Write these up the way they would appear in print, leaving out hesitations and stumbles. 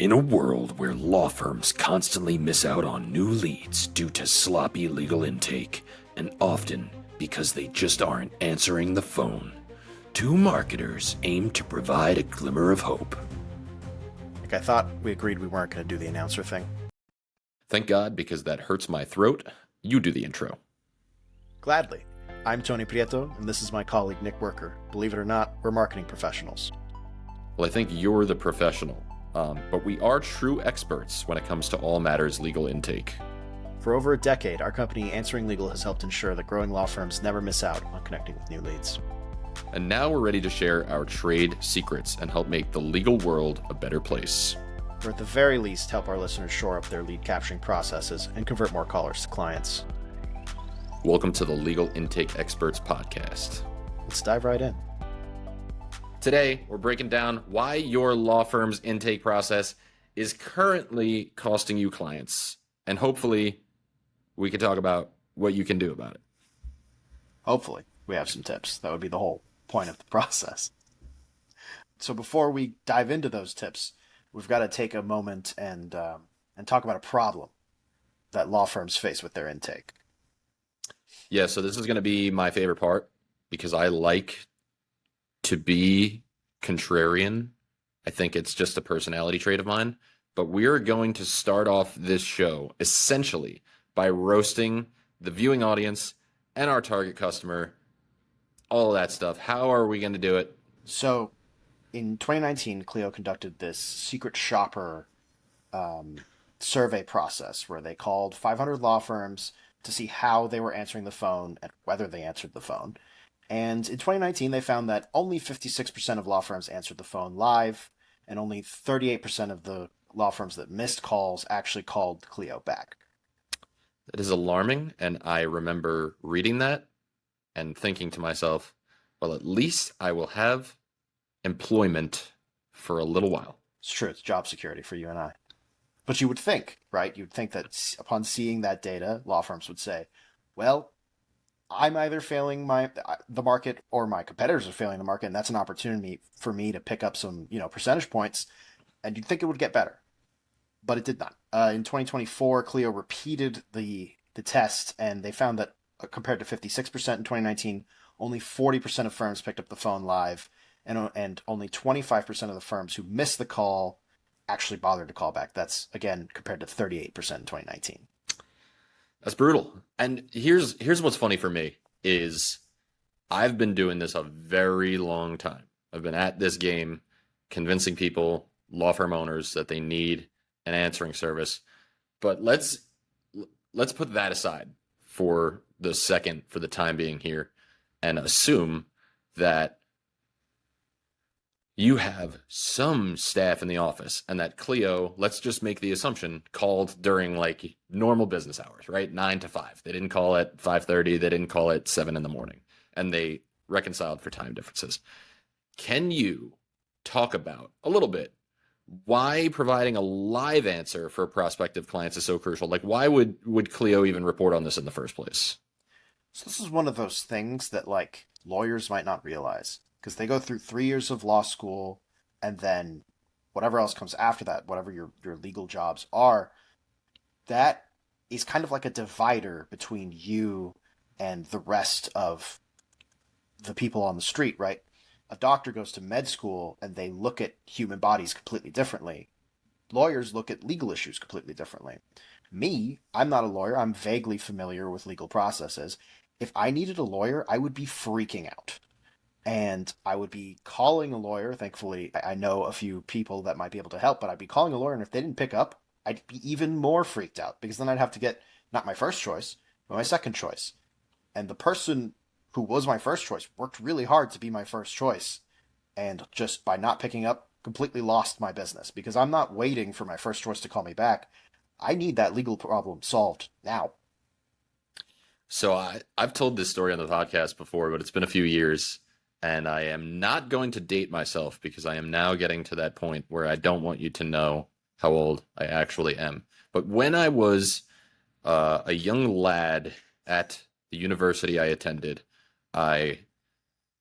In a world where law firms constantly miss out on new leads due to sloppy legal intake, and often because they just aren't answering the phone, two marketers aim to provide a glimmer of hope. I thought we agreed we weren't going to do the announcer thing. Thank God, because that hurts my throat. You do the intro. Gladly. I'm Tony Prieto, and this is my colleague Nick Werker. Believe it or not, we're marketing professionals. Well, I think you're the professional, but we are true experts when it comes to all matters legal intake. For over a decade, our company, Answering Legal, has helped ensure that growing law firms never miss out on connecting with new leads. And now we're ready to share our trade secrets and help make the legal world a better place. Or at the very least, help our listeners shore up their lead capturing processes and convert more callers to clients. Welcome to the Legal Intake Experts Podcast. Let's dive right in. Today, we're breaking down why your law firm's intake process is currently costing you clients. And hopefully, we can talk about what you can do about it. Hopefully, we have some tips. That would be the whole point of the process. So before we dive into those tips, we've got to take a moment and talk about a problem that law firms face with their intake. Yeah, so this is going to be my favorite part because I like to be contrarian. I think it's just a personality trait of mine. But we're going to start off this show essentially by roasting the viewing audience and our target customer, all of that stuff. How are we going to do it? So in 2019, Clio conducted this secret shopper survey process where they called 500 law firms to see how they were answering the phone and whether they answered the phone. And in 2019, they found that only 56% of law firms answered the phone live, and only 38% of the law firms that missed calls actually called Clio back. That is alarming, and I remember reading that and thinking to myself, well, at least I will have employment for a little while. It's true. It's job security for you and I. But you would think, right? You'd think that upon seeing that data, law firms would say, well, I'm either failing the market or my competitors are failing the market, and that's an opportunity for me to pick up some, percentage points, and you'd think it would get better. But it did not. In 2024, Clio repeated the test, and they found that compared to 56% in 2019, only 40% of firms picked up the phone live, and only 25% of the firms who missed the call actually bothered to call back. That's, again, compared to 38% in 2019. That's brutal. And here's what's funny for me is I've been doing this a very long time. I've been at this game convincing people, law firm owners, that they need an answering service. But let's put that aside for the time being here, and assume that you have some staff in the office and that Clio, let's just make the assumption, called during like normal business hours, right? 9 to 5. They didn't call at 5:30. They didn't call at 7 in the morning, and they reconciled for time differences. Can you talk about a little bit why providing a live answer for prospective clients is so crucial? Like, why would Clio even report on this in the first place? So this is one of those things that like lawyers might not realize, because they go through 3 years of law school, and then whatever else comes after that, whatever your legal jobs are, that is kind of like a divider between you and the rest of the people on the street, right? A doctor goes to med school and they look at human bodies completely differently. Lawyers look at legal issues completely differently. Me, I'm not a lawyer. I'm vaguely familiar with legal processes. If I needed a lawyer, I would be freaking out. And I would be calling a lawyer. Thankfully, I know a few people that might be able to help, but I'd be calling a lawyer, and if they didn't pick up, I'd be even more freaked out, because then I'd have to get not my first choice, but my second choice. And the person who was my first choice worked really hard to be my first choice, and just by not picking up, completely lost my business, because I'm not waiting for my first choice to call me back. I need that legal problem solved now. So I've told this story on the podcast before, but it's been a few years. And I am not going to date myself because I am now getting to that point where I don't want you to know how old I actually am. But when I was a young lad at the university I attended,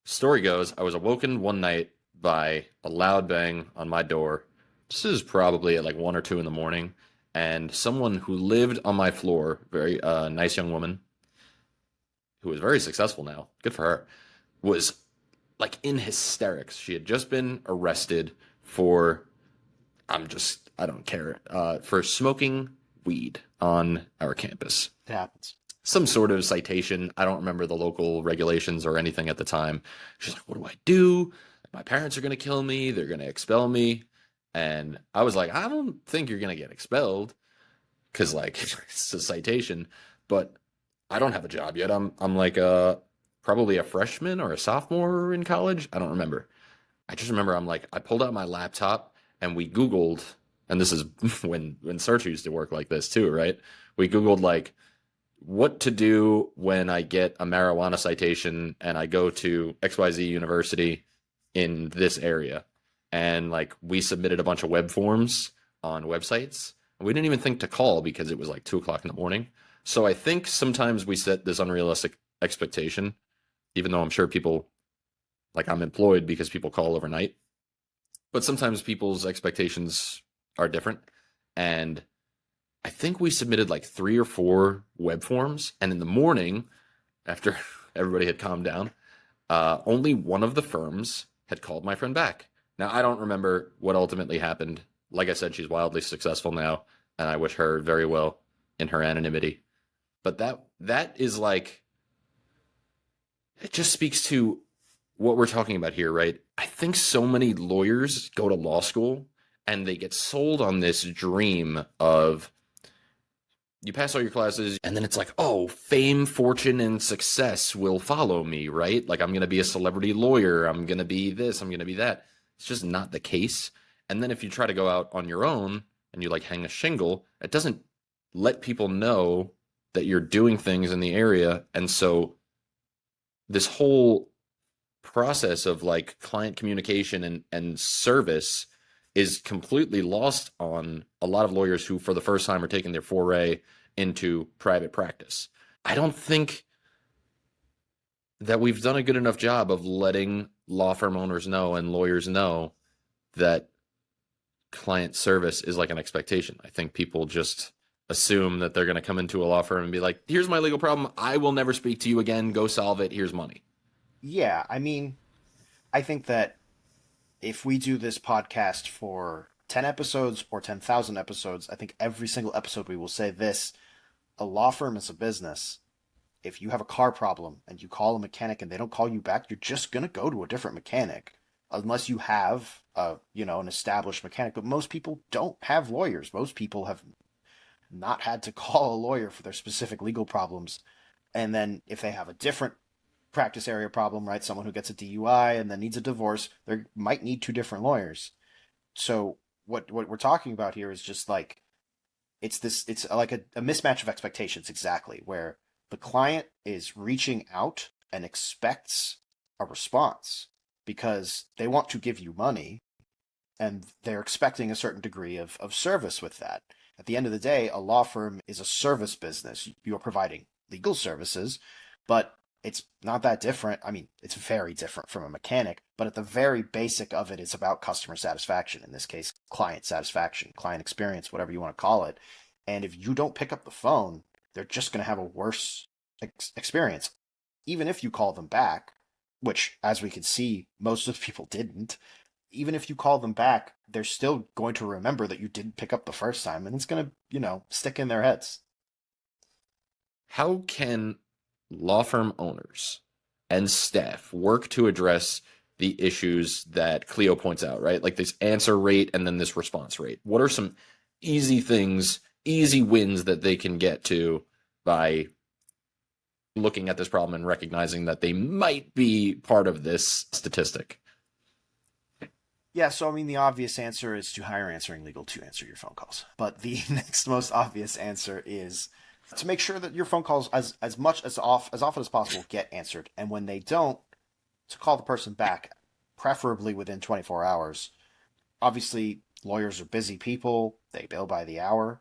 story goes, I was awoken one night by a loud bang on my door, This is probably at like 1 or 2 in the morning, and someone who lived on my floor, very nice young woman who is very successful now, good for her, was like in hysterics. She had just been arrested for, I don't care, for smoking weed on our campus. It happens. Some sort of citation. I don't remember the local regulations or anything at the time. She's like, what do I do? My parents are going to kill me. They're going to expel me. And I was like, I don't think you're going to get expelled because, like, it's a citation, but I don't have a job yet. I'm like probably a freshman or a sophomore in college. I don't remember. I just remember I pulled out my laptop and we Googled, and this is when search used to work like this too, right? We Googled like what to do when I get a marijuana citation and I go to XYZ University in this area. And like we submitted a bunch of web forms on websites. We didn't even think to call because it was like 2 o'clock in the morning. So I think sometimes we set this unrealistic expectation, even though I'm sure people, like I'm employed because people call overnight, but sometimes people's expectations are different. And I think we submitted like 3 or 4 web forms. And in the morning, after everybody had calmed down, only one of the firms had called my friend back. Now, I don't remember what ultimately happened. Like I said, she's wildly successful now, and I wish her very well in her anonymity. But that is like, it just speaks to what we're talking about here, right? I think so many lawyers go to law school and they get sold on this dream of you pass all your classes and then it's like, oh, fame, fortune, and success will follow me, right? Like I'm going to be a celebrity lawyer. I'm going to be this. I'm going to be that. It's just not the case. And then if you try to go out on your own and you like hang a shingle, it doesn't let people know that you're doing things in the area. And so this whole process of like client communication and service is completely lost on a lot of lawyers who for the first time are taking their foray into private practice. I don't think that we've done a good enough job of letting law firm owners know and lawyers know that client service is like an expectation. I think people just assume that they're going to come into a law firm and be like, here's my legal problem. I will never speak to you again. Go solve it. Here's money. Yeah, I mean, I think that if we do this podcast for 10 episodes or 10,000 episodes, I think every single episode we will say this: a law firm is a business. If you have a car problem and you call a mechanic and they don't call you back, you're just going to go to a different mechanic unless you have an established mechanic. But most people don't have lawyers. Most people have not had to call a lawyer for their specific legal problems. And then if they have a different practice area problem, right? Someone who gets a DUI and then needs a divorce, they might need 2 different lawyers. So what we're talking about here is just like it's like a mismatch of expectations exactly, where the client is reaching out and expects a response because they want to give you money and they're expecting a certain degree of service with that. At the end of the day, a law firm is a service business. You are providing legal services, but it's not that different. I mean, it's very different from a mechanic, but at the very basic of it, it's about customer satisfaction. In this case, client satisfaction, client experience, whatever you want to call it. And if you don't pick up the phone, they're just going to have a worse experience. Even if you call them back, which, as we can see, most of the people didn't, even if you call them back, they're still going to remember that you didn't pick up the first time, and it's going to, stick in their heads. How can law firm owners and staff work to address the issues that Clio points out, right? Like this answer rate and then this response rate. What are some easy things, easy wins that they can get to by looking at this problem and recognizing that they might be part of this statistic? Yeah, so I mean, the obvious answer is to hire answering legal to answer your phone calls. But the next most obvious answer is to make sure that your phone calls as much as often as possible get answered, and when they don't, to call the person back, preferably within 24 hours. Obviously, lawyers are busy people; they bill by the hour.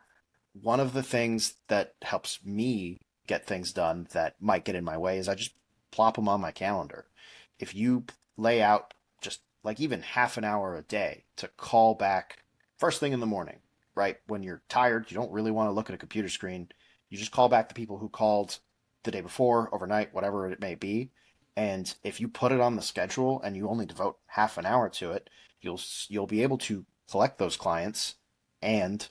One of the things that helps me get things done that might get in my way is I just plop them on my calendar. If you lay out just like even half an hour a day to call back first thing in the morning, right? When you're tired, you don't really want to look at a computer screen. You just call back the people who called the day before, overnight, whatever it may be. And if you put it on the schedule and you only devote half an hour to it, you'll be able to collect those clients, and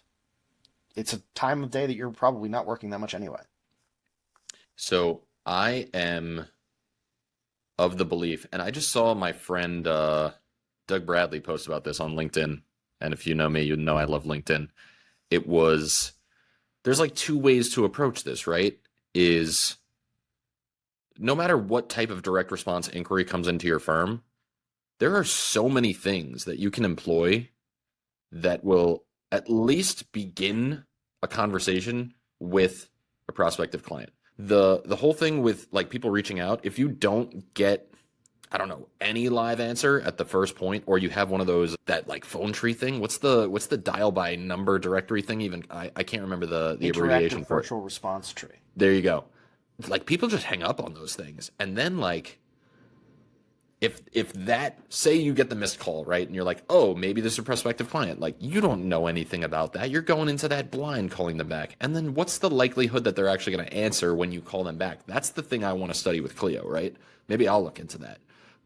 it's a time of day that you're probably not working that much anyway. So I am of the belief, and I just saw my friend Doug Bradley post about this on LinkedIn. And if you know me, you know I love LinkedIn. It was there's like two ways to approach this, right? Is no matter what type of direct response inquiry comes into your firm, there are so many things that you can employ that will at least begin a conversation with a prospective client. The whole thing with like people reaching out, if you don't get, I don't know, any live answer at the first point, or you have one of those that like phone tree thing. What's the dial by number directory thing? Even I can't remember the abbreviation Interactive for it. virtual response tree. There you go. Like people just hang up on those things, and then like if that, say you get the missed call, right, and you're like, oh, maybe this is a prospective client, like you don't know anything about that, you're going into that blind calling them back, and then what's the likelihood that they're actually going to answer when you call them back? That's the thing I want to study with Clio, right? Maybe I'll look into that.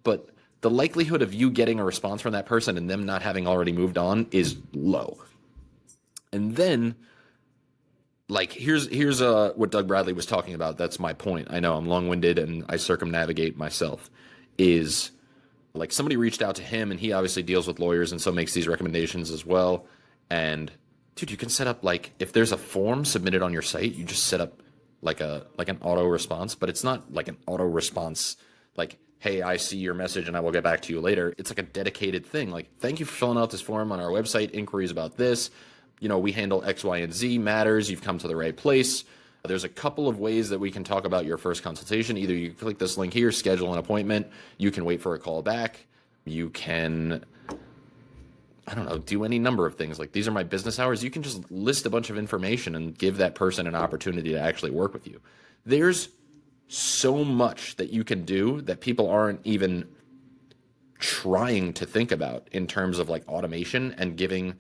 But the likelihood of you getting a response from that person and them not having already moved on is low. And then like here's what Doug Bradley was talking about. That's my point. I know I'm long-winded and I circumnavigate myself. Is like somebody reached out to him and he obviously deals with lawyers and so makes these recommendations as well. And dude, you can set up like if there's a form submitted on your site, you just set up like an auto response, but it's not like an auto response like, hey, I see your message and I will get back to you later. It's like a dedicated thing. Like, thank you for filling out this form on our website, inquiries about this. You know, we handle X, Y, and Z matters. You've come to the right place. There's a couple of ways that we can talk about your first consultation. Either you click this link here, schedule an appointment. You can wait for a call back. You can, I don't know, do any number of things. Like, these are my business hours. You can just list a bunch of information and give that person an opportunity to actually work with you. There's so much that you can do that people aren't even trying to think about in terms of like automation and giving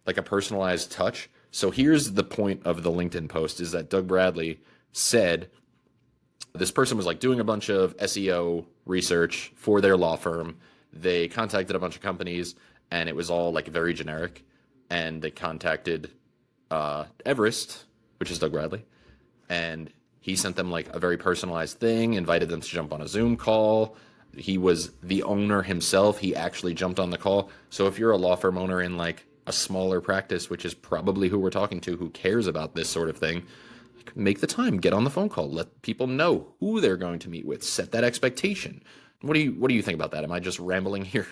like a personalized touch. So here's the point of the LinkedIn post is that Doug Bradley said this person was like doing a bunch of SEO research for their law firm. They contacted a bunch of companies and it was all like very generic. And they contacted Everest, which is Doug Bradley, and he sent them like a very personalized thing, invited them to jump on a Zoom call. He was the owner himself. He actually jumped on the call. So if you're a law firm owner in like a smaller practice, which is probably who we're talking to, who cares about this sort of thing, make the time, get on the phone call, let people know who they're going to meet with, set that expectation. What do you think about that? Am I just rambling here?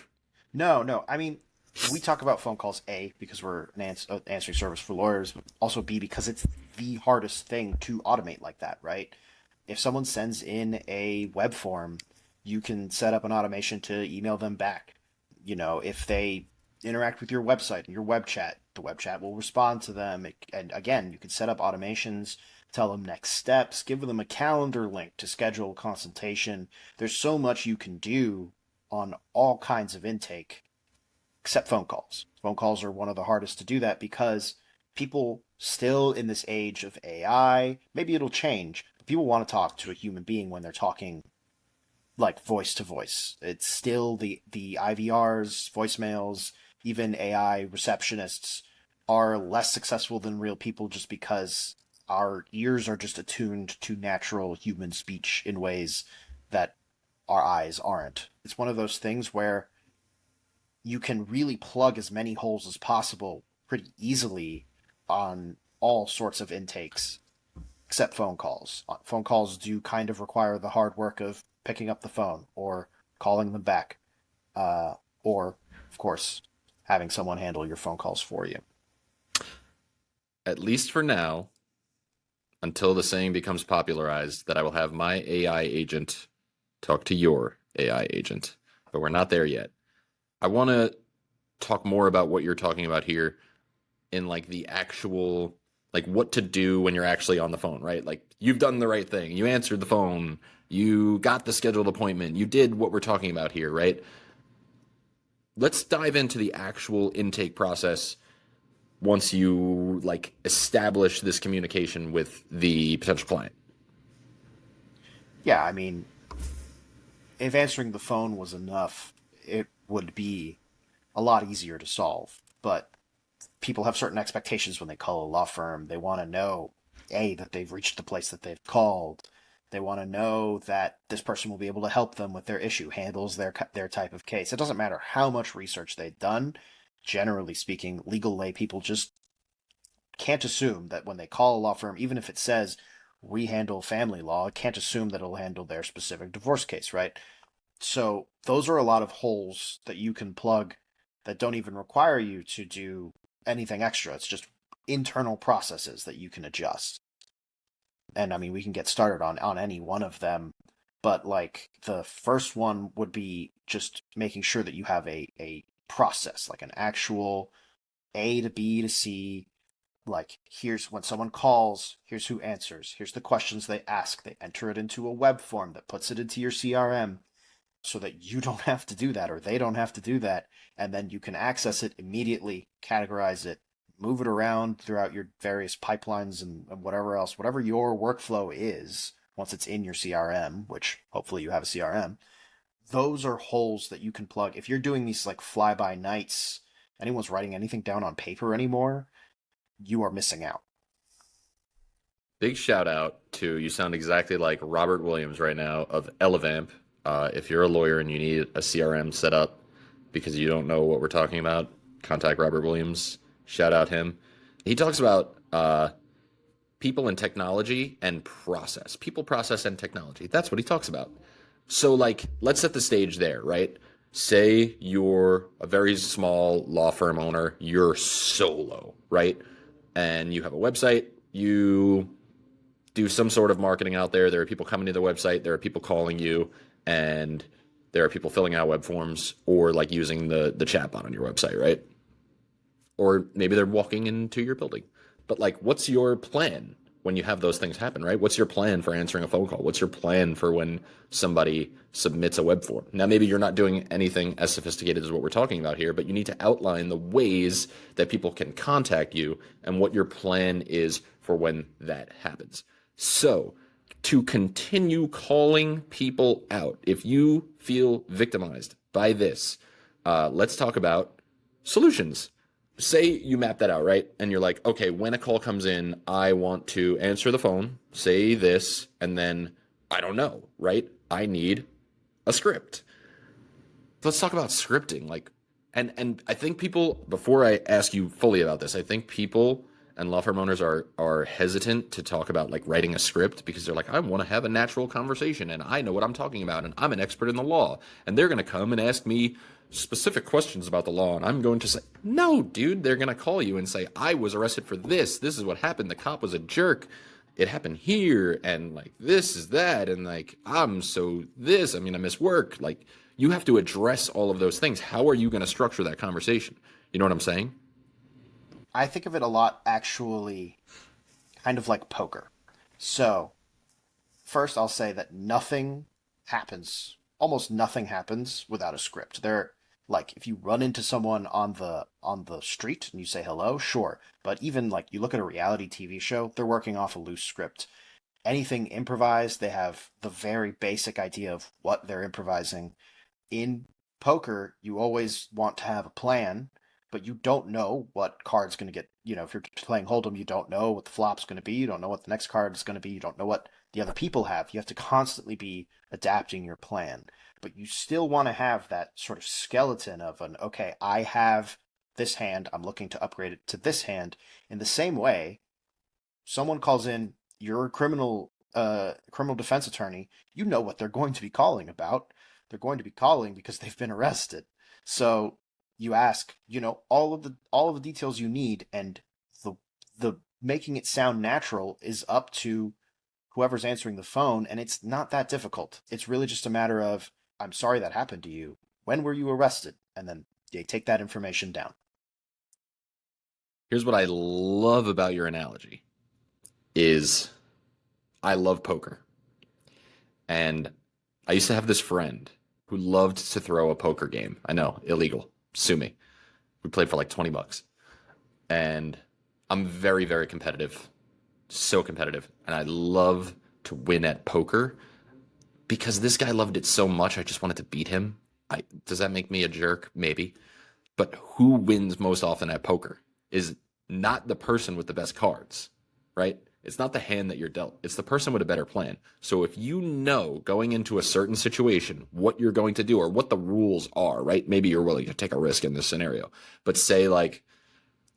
No, no. I mean, we talk about phone calls, A, because we're an answering service for lawyers, but also B, because it's the hardest thing to automate like that, right? If someone sends in a web form, you can set up an automation to email them back. You know, if they interact with your website and your web chat, the web chat will respond to them. And again, you can set up automations, tell them next steps, give them a calendar link to schedule a consultation. There's so much you can do on all kinds of intake, except phone calls. Phone calls are one of the hardest to do that because people still in this age of AI, maybe it'll change, but people want to talk to a human being when they're talking like voice to voice. It's still the IVRs, voicemails, even AI receptionists are less successful than real people just because our ears are just attuned to natural human speech in ways that our eyes aren't. It's one of those things where you can really plug as many holes as possible pretty easily on all sorts of intakes, except phone calls. Phone calls do kind of require the hard work of picking up the phone or calling them back, or, of course, having someone handle your phone calls for you. At least for now, until the saying becomes popularized that I will have my AI agent talk to your AI agent. But we're not there yet. I want to talk more about what you're talking about here in like the actual, like what to do when you're actually on the phone, right? Like you've done the right thing. You answered the phone. You got the scheduled appointment. You did what we're talking about here, right? Let's dive into the actual intake process once you like establish this communication with the potential client. Yeah, I mean, if answering the phone was enough, it would be a lot easier to solve. But people have certain expectations when they call a law firm. They want to know, A, that they've reached the place that they've called. They want to know that this person will be able to help them with their issue, handles their type of case. It doesn't matter how much research they've done. Generally speaking, legal lay people just can't assume that when they call a law firm, even if it says we handle family law, can't assume that it'll handle their specific divorce case, right? So those are a lot of holes that you can plug that don't even require you to do anything extra. It's just internal processes that you can adjust. And I mean, we can get started on any one of them, but like the first one would be just making sure that you have a process, like an actual A to B to C. Like, here's when someone calls, here's who answers, here's the questions they ask. They enter it into a web form that puts it into your CRM so that you don't have to do that or they don't have to do that. And then you can access it immediately, categorize it, move it around throughout your various pipelines and whatever else, whatever your workflow is, once it's in your CRM, which hopefully you have a CRM, those are holes that you can plug. If you're doing these like fly by nights, anyone's writing anything down on paper anymore, you are missing out. Big shout out to you sound exactly like Robert Williams right now of Elevamp. If you're a lawyer and you need a CRM set up because you don't know what we're talking about, contact Robert Williams. Shout out him. He talks about people and technology and process. People, process, and technology. That's what he talks about. So, like, let's set the stage there, right? Say you're a very small law firm owner, you're solo, right? And you have a website, you do some sort of marketing out there. There are people coming to the website, there are people calling you, and there are people filling out web forms or like using the chatbot on your website, right? Or maybe they're walking into your building. But like, what's your plan when you have those things happen, right? What's your plan for answering a phone call? What's your plan for when somebody submits a web form? Now, maybe you're not doing anything as sophisticated as what we're talking about here, but you need to outline the ways that people can contact you and what your plan is for when that happens. So, to continue calling people out, if you feel victimized by this, let's talk about solutions. Say you map that out, right? And you're like, okay, when a call comes in, I want to answer the phone, say this, and then I don't know, right? I need a script. Let's talk about scripting. Like, and I think people, before I ask you fully about this, I think people and law firm owners are hesitant to talk about like writing a script because they're like, I want to have a natural conversation and I know what I'm talking about and I'm an expert in the law and they're going to come and ask me specific questions about the law and I'm going to say, no, dude, they're going to call you and say, I was arrested for this. This is what happened. The cop was a jerk. It happened here and like this is that and like I'm so this. I mean, I miss work. Like you have to address all of those things. How are you going to structure that conversation? You know what I'm saying? I think of it a lot actually kind of like poker. So, first I'll say that nothing happens, almost nothing happens without a script. There like if you run into someone on the street and you say hello, sure. But even like you look at a reality TV show, they're working off a loose script. Anything improvised, they have the very basic idea of what they're improvising. In poker, you always want to have a plan, but you don't know what card's going to get. If you're playing Hold'em, you don't know what the flop's going to be. You don't know what the next card is going to be. You don't know what the other people have. You have to constantly be adapting your plan. But you still want to have that sort of skeleton of okay, I have this hand. I'm looking to upgrade it to this hand. In the same way, someone calls in, you're a criminal defense attorney, you know what they're going to be calling about. They're going to be calling because they've been arrested. So you ask, all of the details you need, and the making it sound natural is up to whoever's answering the phone, and it's not that difficult. It's really just a matter of, I'm sorry that happened to you. When were you arrested? And then they take that information down. Here's what I love about your analogy is I love poker. And I used to have this friend who loved to throw a poker game. I know, illegal. Sue me. We played for like $20. and I'm very, very competitive, so competitive, and I love to win at poker because this guy loved it so much. I just wanted to beat him. Does that make me a jerk? Maybe. But who wins most often at poker is not the person with the best cards, right? It's not the hand that you're dealt. It's the person with a better plan. So if you know going into a certain situation what you're going to do or what the rules are, right? Maybe you're willing to take a risk in this scenario. But say like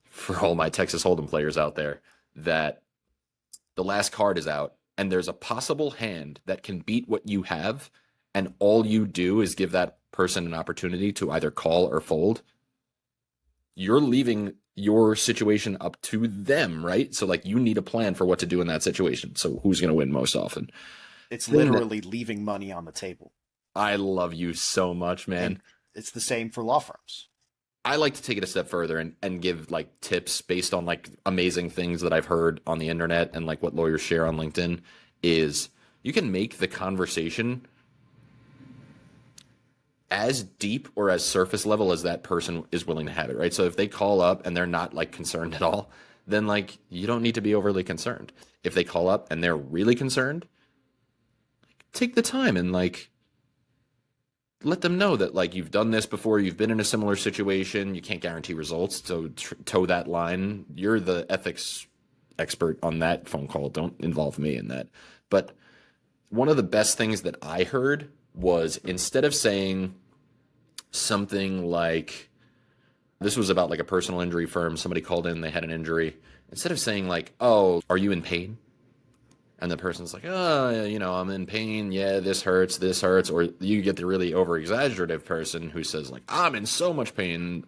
for all my Texas Hold'em players out there that the last card is out and there's a possible hand that can beat what you have and all you do is give that person an opportunity to either call or fold, you're leaving your situation up to them, right? So like you need a plan for what to do in that situation. So who's going to win most often? It's Thing that literally leaving money on the table. I love you so much, man. And it's the same for law firms. I like to take it a step further and give like tips based on like amazing things that I've heard on the internet and like what lawyers share on LinkedIn is you can make the conversation as deep or as surface level as that person is willing to have it, right? So if they call up and they're not like concerned at all, then like you don't need to be overly concerned. If they call up and they're really concerned, take the time and like let them know that like you've done this before, you've been in a similar situation, you can't guarantee results, so toe that line. You're the ethics expert on that phone call. Don't involve me in that. But one of the best things that I heard was instead of saying something like this was about like a personal injury firm, somebody called in, they had an injury. Instead of saying like, "Oh, are you in pain?" And the person's like, "Oh, you know, I'm in pain. Yeah, this hurts." Or you get the really over exaggerative person who says like, "I'm in so much pain."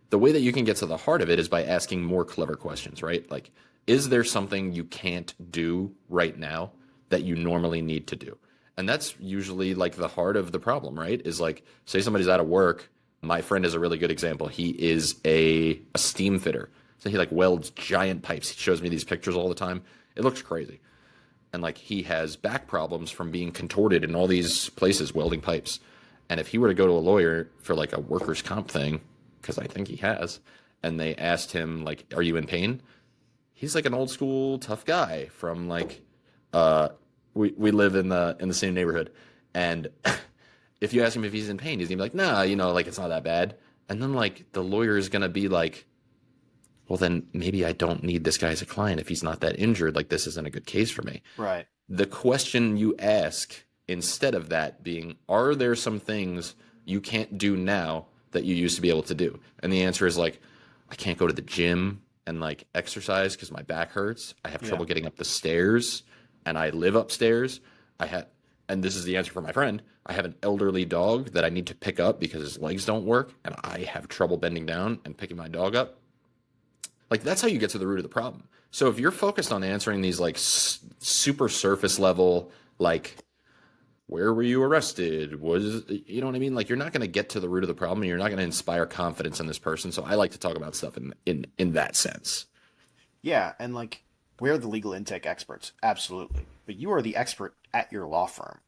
The way that you can get to the heart of it is by asking more clever questions, right? Like, is there something you can't do right now that you normally need to do? And that's usually like the heart of the problem, right? Is like, say somebody's out of work. My friend is a really good example. He is a steam fitter. So he like welds giant pipes. He shows me these pictures all the time. It looks crazy. And like he has back problems from being contorted in all these places welding pipes. And if he were to go to a lawyer for like a workers' comp thing, because I think he has, and they asked him like, "Are you in pain?" He's like an old school tough guy from like, uh, we live in the same neighborhood, and if you ask him if he's in pain, he's gonna be like, "Nah, you know, like it's not that bad." And then like the lawyer is gonna be like, "Well, then maybe I don't need this guy as a client if he's not that injured. Like this isn't a good case for me." Right. The question you ask instead of that being, are there some things you can't do now that you used to be able to do? And the answer is like, I can't go to the gym and like exercise because my back hurts. I have Yeah. trouble getting up the stairs and I live upstairs. I have, and this is the answer for my friend. I have an elderly dog that I need to pick up because his legs don't work and I have trouble bending down and picking my dog up. Like that's how you get to the root of the problem. So if you're focused on answering these like super surface level, like where were you arrested? Was you know what I mean? Like you're not going to get to the root of the problem, and you're not going to inspire confidence in this person. So I like to talk about stuff in that sense. Yeah, and like we're the legal intake experts, absolutely. But you are the expert at your law firm.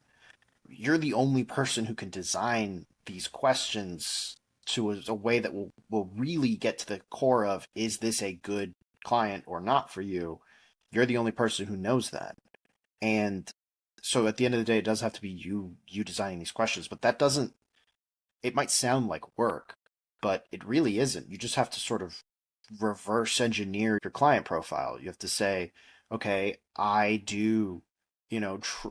You're the only person who can design these questions to a way that will really get to the core of is this a good client or not for you? You're the only person who knows that. And so at the end of the day, it does have to be you designing these questions, but that doesn't it might sound like work, but it really isn't. You just have to sort of reverse engineer your client profile. You have to say, okay, I do,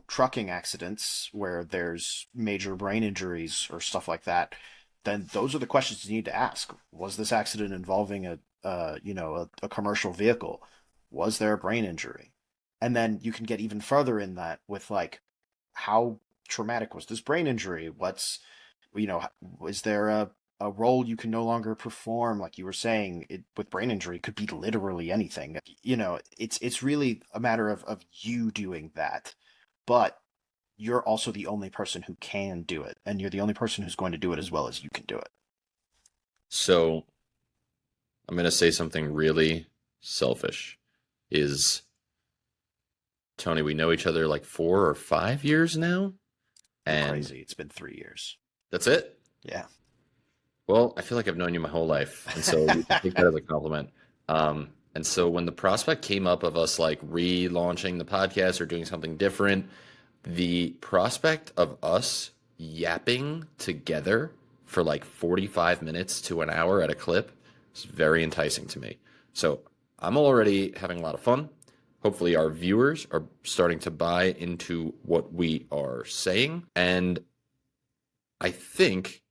trucking accidents where there's major brain injuries or stuff like that. Then those are the questions you need to ask. Was this accident involving a commercial vehicle? Was there a brain injury? And then you can get even further in that with like, how traumatic was this brain injury? Is there a role you can no longer perform? Like you were saying, with brain injury, it could be literally anything. It's really a matter of you doing that. But you're also the only person who can do it, and you're the only person who's going to do it as well as you can do it. So I'm going to say something really selfish. Is Tony? We know each other like 4 or 5 years now, You're and crazy. It's been 3 years. that's it. Yeah. Well, I feel like I've known you my whole life, and so you can take that as a compliment. And so when the prospect came up of us like relaunching the podcast or doing something different, the prospect of us yapping together for like 45 minutes to an hour at a clip is very enticing to me. So I'm already having a lot of fun. Hopefully, our viewers are starting to buy into what we are saying. And I think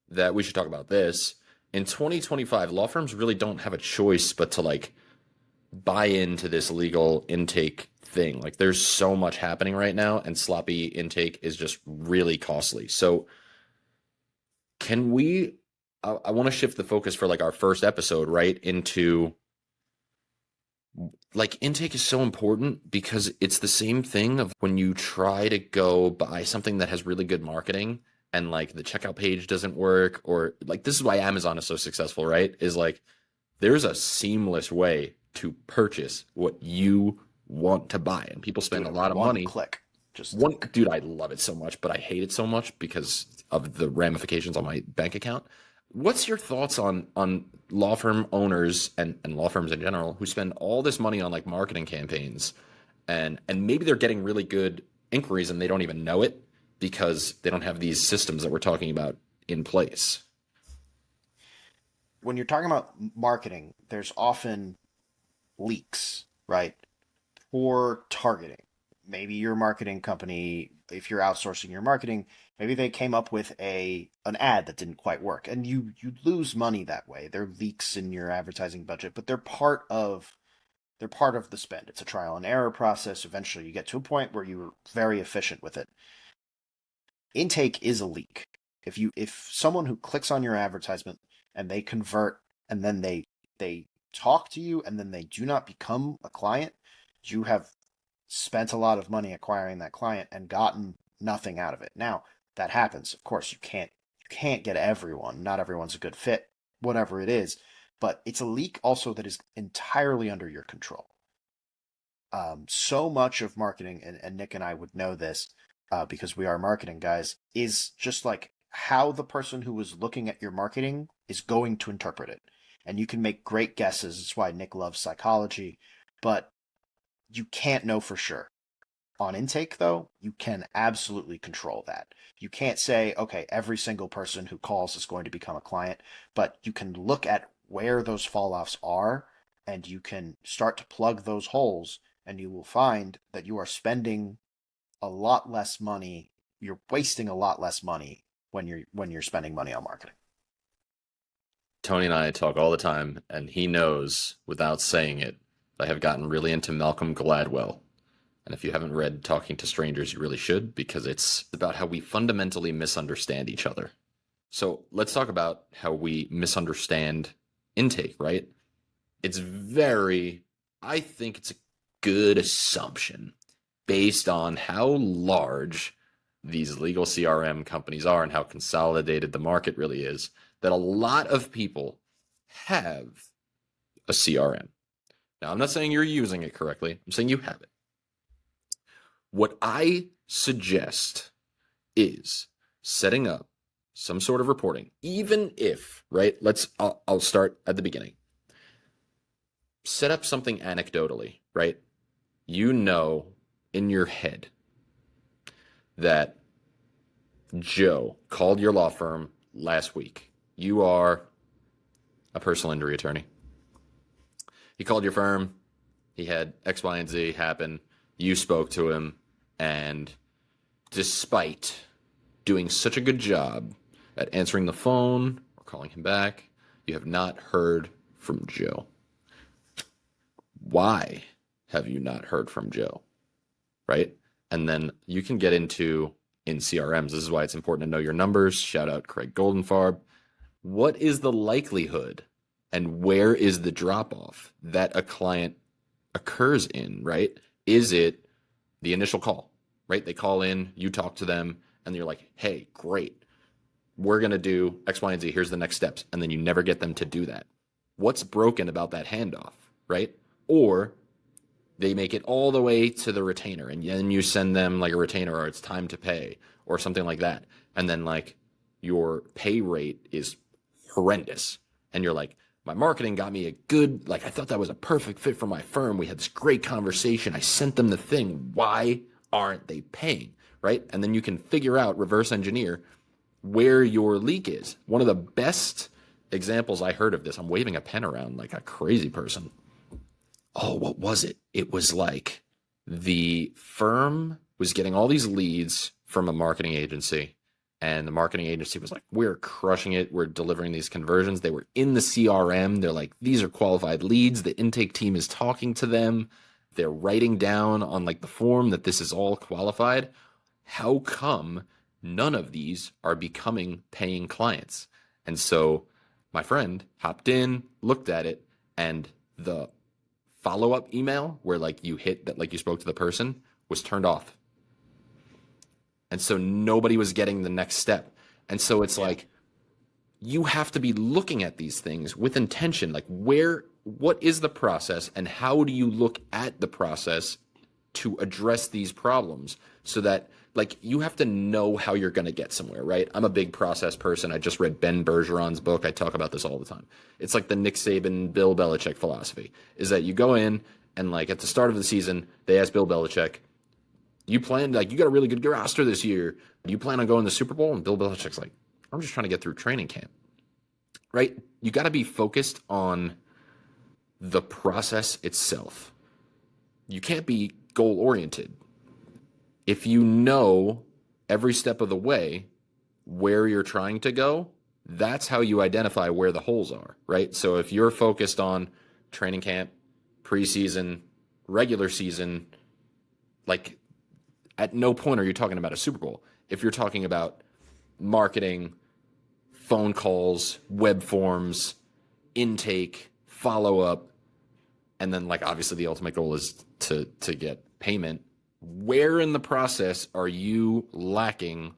that we should talk about this. In 2025, law firms really don't have a choice but to like buy into this legal intake thing. Like there's so much happening right now, and sloppy intake is just really costly. So can we I want to shift the focus for like our first episode right into like intake is so important because it's the same thing of when you try to go buy something that has really good marketing and like the checkout page doesn't work, or like this is why Amazon is so successful, right? Is like there's a seamless way to purchase what you want to buy, and people Do spend it a in lot of one money. click. Just One dude, I love it so much, but I hate it so much because of the ramifications on my bank account. What's your thoughts on law firm owners and law firms in general who spend all this money on like marketing campaigns, and maybe they're getting really good inquiries and they don't even know it because they don't have these systems that we're talking about in place? when you're talking about marketing, there's often leaks, right? Or targeting. Maybe your marketing company, if you're outsourcing your marketing, maybe they came up with a an ad that didn't quite work, and you lose money that way. They're leaks in your advertising budget, but they're part of the spend. It's a trial and error process. Eventually, you get to a point where you're very efficient with it. Intake is a leak. If someone who clicks on your advertisement and they convert and then they talk to you and then they do not become a client, you have spent a lot of money acquiring that client and gotten nothing out of it. Now, that happens. Of course, you can't get everyone. Not everyone's a good fit, whatever it is, but it's a leak also that is entirely under your control. So much of marketing, and Nick and I would know this because we are marketing guys, is just like how the person who is looking at your marketing is going to interpret it. And you can make great guesses. That's why Nick loves psychology, but you can't know for sure. On intake, though, you can absolutely control that. You can't say, okay, every single person who calls is going to become a client, but you can look at where those fall offs are and you can start to plug those holes, and you will find that you are spending a lot less money. You're wasting a lot less money when you're spending money on marketing. Tony and I talk all the time, and he knows without saying it, I have gotten really into Malcolm Gladwell. And if you haven't read Talking to Strangers, you really should, because it's about how we fundamentally misunderstand each other. So let's talk about how we misunderstand intake, right? It's very, I think it's a good assumption based on how large these legal CRM companies are and how consolidated the market really is, that a lot of people have a CRM. Now, I'm not saying you're using it correctly. I'm saying you have it. What I suggest is setting up some sort of reporting, even if, right? I'll start at the beginning. Set up something anecdotally, right? You know in your head that Joe called your law firm last week. You are a personal injury attorney. He called your firm. He had X, Y, and Z happen. You spoke to him, and despite doing such a good job at answering the phone or calling him back, you have not heard from Joe. Why have you not heard from Joe? Right? And then you can get into in CRMs. This is why it's important to know your numbers. Shout out Craig Goldenfarb. What is the likelihood and where is the drop off that a client occurs in, right? Is it the initial call, right? They call in, you talk to them, and you're like, hey, great. We're going to do X, Y, and Z. Here's the next steps. And then you never get them to do that. What's broken about that handoff, right? Or they make it all the way to the retainer, and then you send them like a retainer or it's time to pay or something like that. And then like your pay rate is horrendous. And you're like, my marketing got me a good, like, I thought that was a perfect fit for my firm. We had this great conversation. I sent them the thing. Why aren't they paying? Right? And then you can figure out, reverse engineer where your leak is. One of the best examples I heard of this, I'm waving a pen around like a crazy person. Oh, what was it? It was like the firm was getting all these leads from a marketing agency, and the marketing agency was like, we're crushing it. We're delivering these conversions. They were in the CRM. They're like, these are qualified leads. The intake team is talking to them. They're writing down on like the form that this is all qualified. How come none of these are becoming paying clients? And so my friend hopped in, looked at it, and the follow-up email where like you hit that, like you spoke to the person, was turned off. And so nobody was getting the next step. And so it's like, you have to be looking at these things with intention. Like what is the process, and how do you look at the process to address these problems, so that like you have to know how you're going to get somewhere, right? I'm a big process person. I just read Ben Bergeron's book. I talk about this all the time. It's like the Nick Saban, Bill Belichick philosophy, is that you go in and like at the start of the season, they ask Bill Belichick, you plan, like, you got a really good roster this year. Do you plan on going to the Super Bowl? And Bill Belichick's like, I'm just trying to get through training camp, right? You got to be focused on the process itself. You can't be goal oriented. If you know every step of the way where you're trying to go, that's how you identify where the holes are, right? So if you're focused on training camp, preseason, regular season, like at no point are you talking about a Super Bowl. If you're talking about marketing, phone calls, web forms, intake, follow up, and then like obviously the ultimate goal is to get payment. Where in the process are you lacking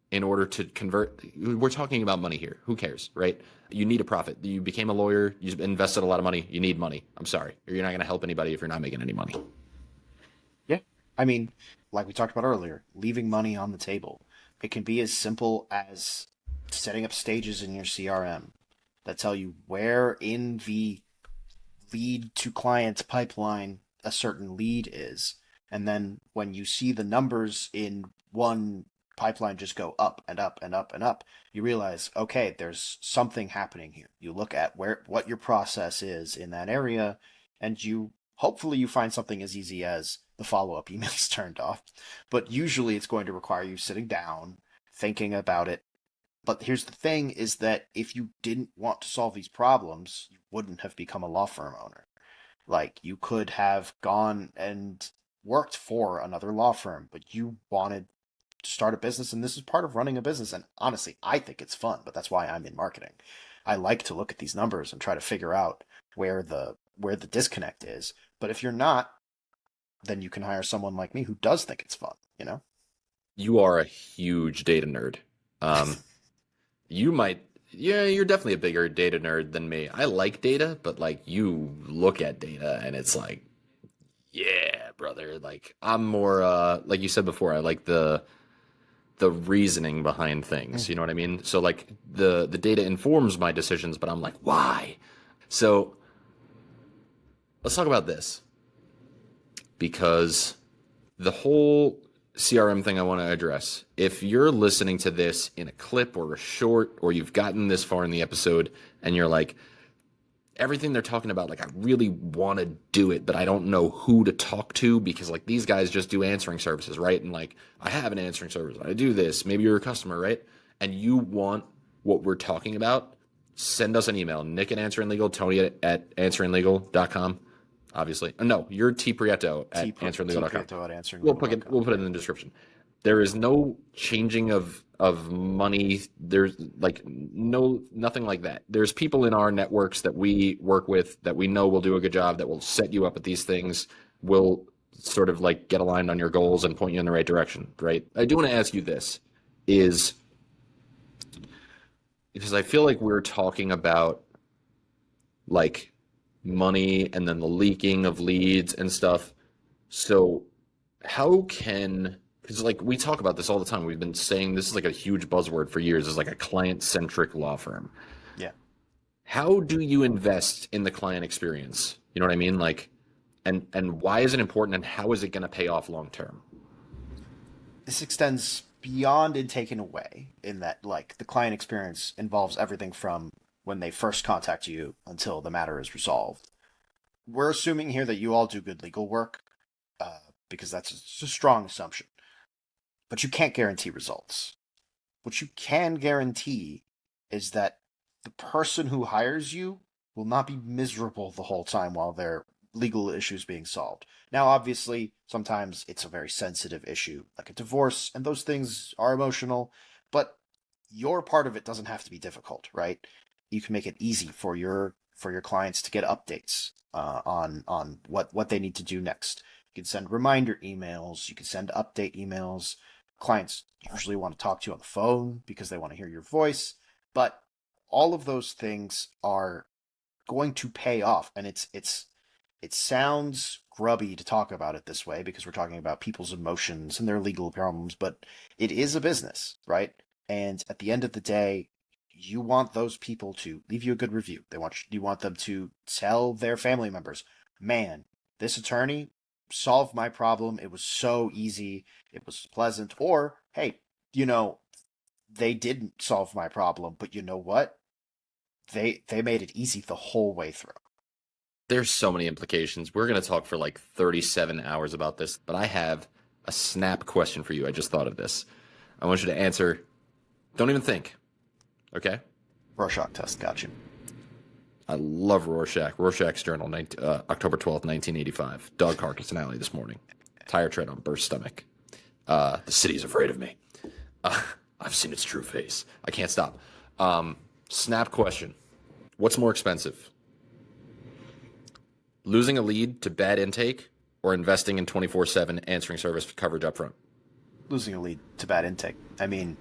in order to convert? We're talking about money here. Who cares, right? You need a profit. You became a lawyer. You invested a lot of money. You need money. I'm sorry. You're not going to help anybody if you're not making any money. Yeah. I mean, like we talked about earlier, leaving money on the table. It can be as simple as setting up stages in your CRM that tell you where in the lead to client pipeline a certain lead is. And then when you see the numbers in one pipeline just go up and up and up and up, you realize, okay, there's something happening here. You look at what your process is in that area, and you hopefully you find something as easy as the follow-up emails turned off. But usually it's going to require you sitting down, thinking about it. But here's the thing, is that if you didn't want to solve these problems, you wouldn't have become a law firm owner. Like, you could have gone and worked for another law firm, but you wanted to start a business, and this is part of running a business. And honestly, I think it's fun, but that's why I'm in marketing. I like to look at these numbers and try to figure out where the disconnect is. But if you're not, then you can hire someone like me who does think it's fun, you know? You are a huge data nerd. You might, yeah, you're definitely a bigger data nerd than me. I like data, but like you look at data and it's like, yeah, brother. Like I'm more, like you said before, I like the reasoning behind things. You know what I mean? So like the data informs my decisions, but I'm like, why? So let's talk about this, because the whole CRM thing I want to address. If you're listening to this in a clip or a short, or you've gotten this far in the episode and you're like, everything they're talking about, like I really want to do it, but I don't know who to talk to, because like these guys just do answering services, right? And like I have an answering service, I do this, maybe you're a customer, right? And you want what we're talking about, send us an email, Nick at Answering Legal, Tony at answeringlegal.com. Obviously. No, you're T Prieto at answeringlegal.com. Prieto at answeringlegal.com. We'll put it in the description. There is no changing of money. There's like nothing like that. There's people in our networks that we work with that we know will do a good job, that will set you up at these things, will sort of like get aligned on your goals and point you in the right direction, right? I do want to ask you this, is because I feel like we're talking about like money and then the leaking of leads and stuff. So how can, because like we talk about this all the time, we've been saying this is like a huge buzzword for years, is like a client-centric law firm. Yeah. how do you invest in the client experience? You know what I mean? Like, and why is it important, and how is it going to pay off long term? This extends beyond intake and away in that like the client experience involves everything from when they first contact you until the matter is resolved. We're assuming here that you all do good legal work, because it's a strong assumption. But you can't guarantee results. What you can guarantee is that the person who hires you will not be miserable the whole time while their legal issues being solved. Now, obviously, sometimes it's a very sensitive issue, like a divorce, and those things are emotional, but your part of it doesn't have to be difficult, right? You can make it easy for your clients to get updates on what they need to do next. You can send reminder emails. You can send update emails. Clients usually want to talk to you on the phone because they want to hear your voice, but all of those things are going to pay off, and it sounds grubby to talk about it this way because we're talking about people's emotions and their legal problems, but it is a business, right? And at the end of the day, you want those people to leave you a good review. You want them to tell their family members, "Man, this attorney solved my problem. It was so easy. It was pleasant." Or, "Hey, you know, they didn't solve my problem, but you know what? They made it easy the whole way through." There's so many implications. We're going to talk for like 37 hours about this, but I have a snap question for you. I just thought of this. I want you to answer. Don't even think. Okay? Rorschach test, got you. I love Rorschach. Rorschach's Journal, October 12th, 1985. Dog carcass in alley this morning. Tire tread on burst stomach. The city's afraid of me. I've seen its true face. I can't stop. Snap question. What's more expensive? Losing a lead to bad intake or investing in 24/7 answering service coverage up front? Losing a lead to bad intake. I mean,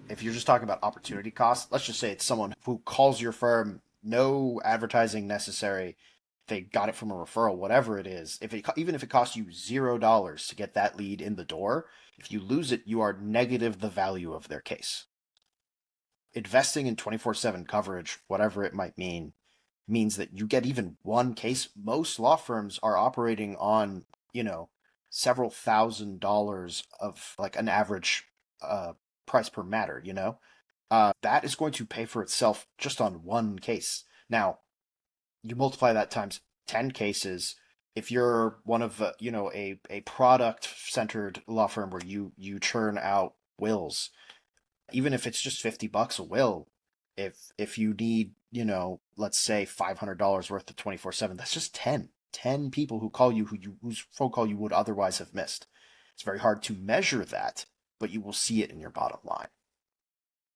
if you're just talking about opportunity costs, let's just say it's someone who calls your firm, no advertising necessary. They got it from a referral, whatever it is. Even if it costs you $0 to get that lead in the door, if you lose it, you are negative the value of their case. Investing in 24/7 coverage, whatever it might mean, means that you get even one case. Most law firms are operating on, several $1,000s of like an average price per matter, that is going to pay for itself just on one case. Now, you multiply that times 10 cases. If you're one of a product centered law firm where you churn out wills, even if it's just $50 a will, if you need, let's say $500 worth of 24/7, that's just 10 people who call you whose phone call you would otherwise have missed. It's very hard to measure that, but you will see it in your bottom line.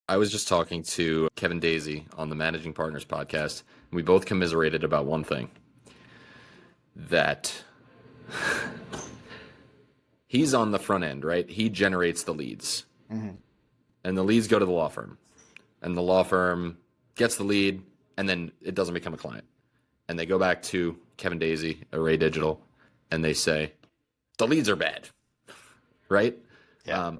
I was just talking to Kevin Daisy on the Managing Partners podcast, and we both commiserated about one thing. That he's on the front end, right? He generates the leads. Mm-hmm. And the leads go to the law firm. And the law firm gets the lead, and then it doesn't become a client. And they go back to Kevin Daisy, Array Digital, and they say, the leads are bad, right? Yeah.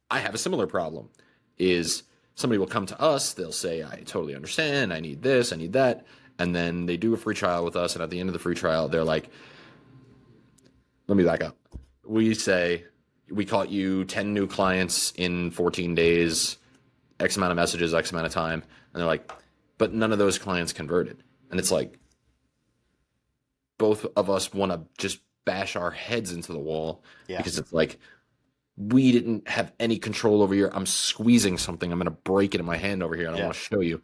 I have a similar problem. Is somebody will come to us, they'll say, I totally understand, I need this, I need that. And then they do a free trial with us, and at the end of the free trial, they're like, let me back up. We say, we caught you 10 new clients in 14 days, X amount of messages, X amount of time. And they're like, but none of those clients converted. And it's like, both of us want to just bash our heads into the wall. Yeah. Because it's like, we didn't have any control over your, I'm squeezing something, I'm going to break it in my hand over here, and I want to show you.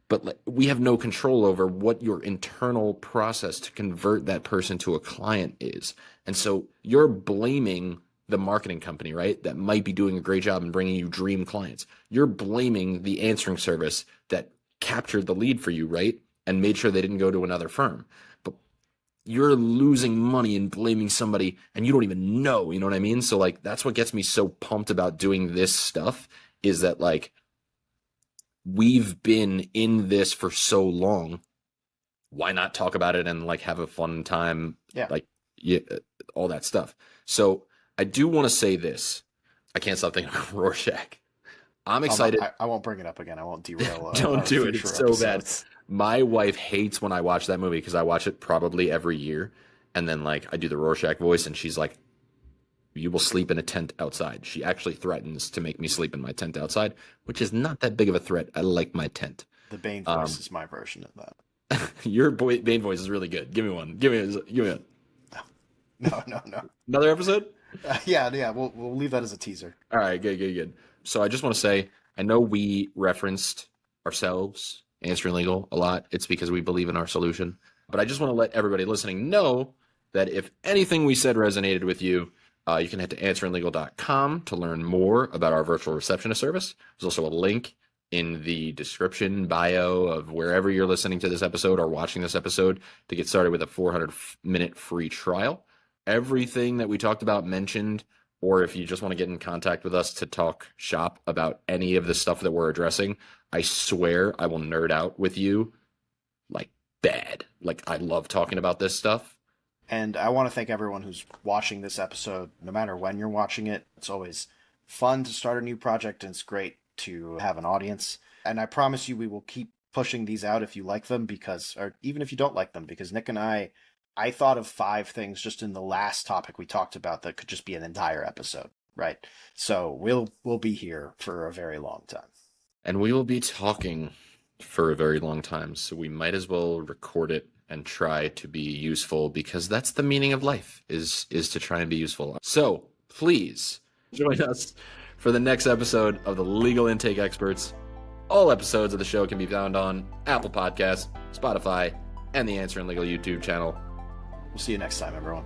But we have no control over what your internal process to convert that person to a client is. And so you're blaming the marketing company, right, that might be doing a great job in bringing you dream clients. You're blaming the answering service that captured the lead for you, right, and made sure they didn't go to another firm. But you're losing money and blaming somebody, and you don't even know, you know what I mean? So, like, that's what gets me so pumped about doing this stuff, is that, like, we've been in this for so long. Why not talk about it and, like, have a fun time? Yeah. Like, yeah, all that stuff. So I do want to say this. I can't stop thinking about Rorschach. I'm excited. I won't bring it up again. I won't derail. Don't do it. It's so bad. My wife hates when I watch that movie because I watch it probably every year. And then, like, I do the Rorschach voice, and she's like, you will sleep in a tent outside. She actually threatens to make me sleep in my tent outside, which is not that big of a threat. I like my tent. The Bane voice is my version of that. Your Bane voice is really good. Give me one. Give me one. No. Another episode? Yeah. We'll leave that as a teaser. All right, good. So I just want to say, I know we referenced ourselves, Answering Legal, a lot. It's because we believe in our solution. But I just want to let everybody listening know that if anything we said resonated with you, you can head to answerinlegal.com to learn more about our virtual receptionist service. There's also a link in the description bio of wherever you're listening to this episode or watching this episode to get started with a 400-minute free trial. Everything that we talked about mentioned, or if you just want to get in contact with us to talk shop about any of the stuff that we're addressing, I swear I will nerd out with you like bad. Like, I love talking about this stuff. And I want to thank everyone who's watching this episode, no matter when you're watching it. It's always fun to start a new project, and it's great to have an audience. And I promise you we will keep pushing these out if you like them, or even if you don't like them, because Nick and I thought of 5 things just in the last topic we talked about that could just be an entire episode, right? So we'll be here for a very long time. And we will be talking for a very long time, so we might as well record it and try to be useful, because that's the meaning of life, is to try and be useful. So please join us for the next episode of the Legal Intake Experts. All episodes of the show can be found on Apple Podcasts, Spotify, and the Answering Legal YouTube channel. We'll see you next time, everyone.